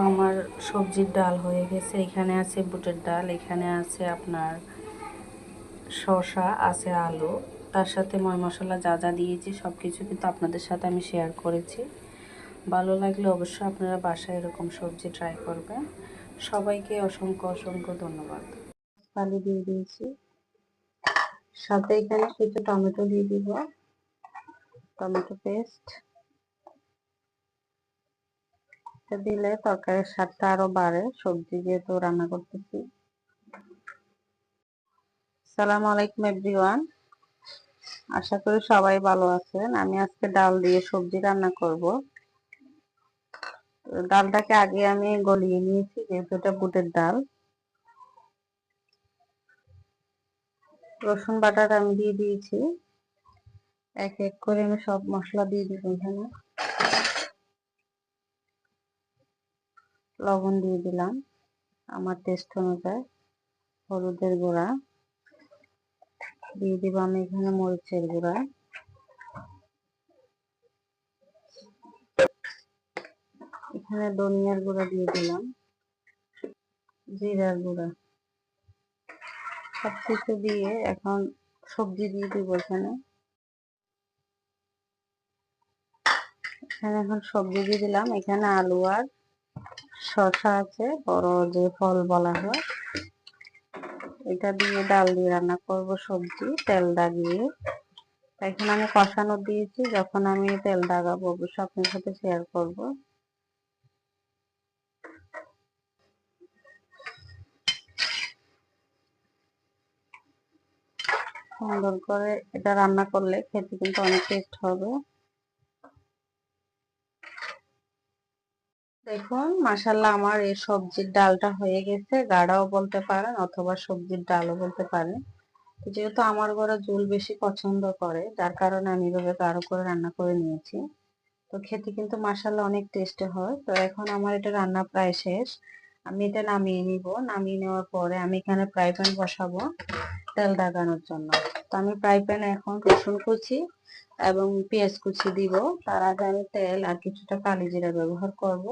আমার সবজির ডাল হয়ে গেছে। এখানে আছে বুটের ডাল, এখানে আছে আপনার শসা, আছে আলু, তার সাথে ময় মশলা যা যা দিয়েছি সব কিছু কিন্তু আপনাদের সাথে আমি শেয়ার করেছি। ভালো লাগলে অবশ্যই আপনারা বাসায় এরকম সবজি ট্রাই করবেন। সবাইকে অসংখ্য অসংখ্য ধন্যবাদ। আলু দিয়ে দিয়েছি, সাথে এখানে কিছু টমেটো দিয়ে দিব, টমেটো পেস্ট। এটা দিলে তরকারির স্বাদটা আরো বাড়ে, সবজি যেহেতু রান্না করতেছি। আসসালামু আলাইকুম এভরিওয়ান, আশা করি সবাই ভালো আছেন। আমি আজকে ডাল দিয়ে সবজি রান্না করব। ডালটাকে আগে আমি গলিয়ে নিয়েছি, যেহেতু এটা বুটের ডাল। রসুন বাটাটা আমি দিয়ে দিয়েছি, এক এক করে আমি সব মশলা দিয়ে দিব। এখানে লবণ দিয়ে দিলাম আমার টেস্ট অনুযায়ী, হলুদের গুঁড়া দিয়ে দিব আমি এখানে, মরিচের গুঁড়া, এখানে ধনিয়ার গুঁড়া দিয়ে দিলাম, জিরার গুঁড়া। সবকিছু দিয়ে এখন সবজি দিয়ে দিব। এখানে এখন সবজি দিয়ে দিলাম। এখানে আলু আর শসা আছে, বড় যে ফল বলা হয়, এটা দিয়ে ডাল দিয়ে রান্না করব সবজি, তেল দাগিয়ে। এখন আমি কষানো দিয়েছি, যখন আমি তেল দাগাবো অবশ্যই আপনার সাথে শেয়ার করব। সুন্দর করে এটা রান্না করলে খেতে কিন্তু অনেক টেস্ট হবে। দেখুন মাশাআল্লাহ, আমার এই সবজির ডালটা হয়ে গেছে। গাঢ়ও বলতে পারেন অথবা সবজির ডালও বলতে পারেন। যেহেতু আমার ঘরে ঝোল বেশি পছন্দ করে, যার কারণে আমি এভাবে গাঢ় করে রান্না করে নিয়েছি। তো খেতে কিন্তু মাশাআল্লাহ অনেক টেস্টি হয়। তো এখন আমার এটা রান্না প্রায় শেষ, আমি এটা নামিয়ে নিব। নামিয়ে নেওয়ার পরে আমি এখানে ফ্রাই প্যান বসাবো তেল দাগানোর জন্য। তো আমি ফ্রাই প্যানে এখন রসুন কুচি এবং পেঁয়াজ কুচি দিব। তার আগে আমি তেল আর কিছুটা কালি জিরা ব্যবহার করব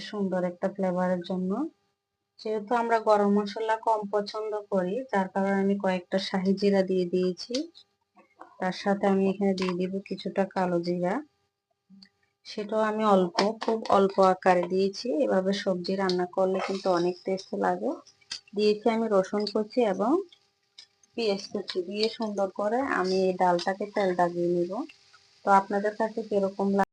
সুন্দর একটা ফ্লেভারের জন্য। যেহেতু আমরা গরম মশলা কম পছন্দ করি, যার কারণে আমি কয়েকটা শাহি জিরা দিয়ে দিয়েছি। তার সাথে আমি এখানে দিয়ে দিব কিছুটা কালো জিরা, সেটাও আমি অল্প, খুব অল্প আকারে দিয়েছি। এভাবে সবজি রান্না করলে কিন্তু অনেক টেস্ট লাগে। দিয়েছি আমি রসুন কুচি এবং পেঁয়াজ কুচি দিয়ে সুন্দর করে আমি এই ডালটাকে তেল দাগিয়ে নিব। তো আপনাদের কাছে কিরকম লাগে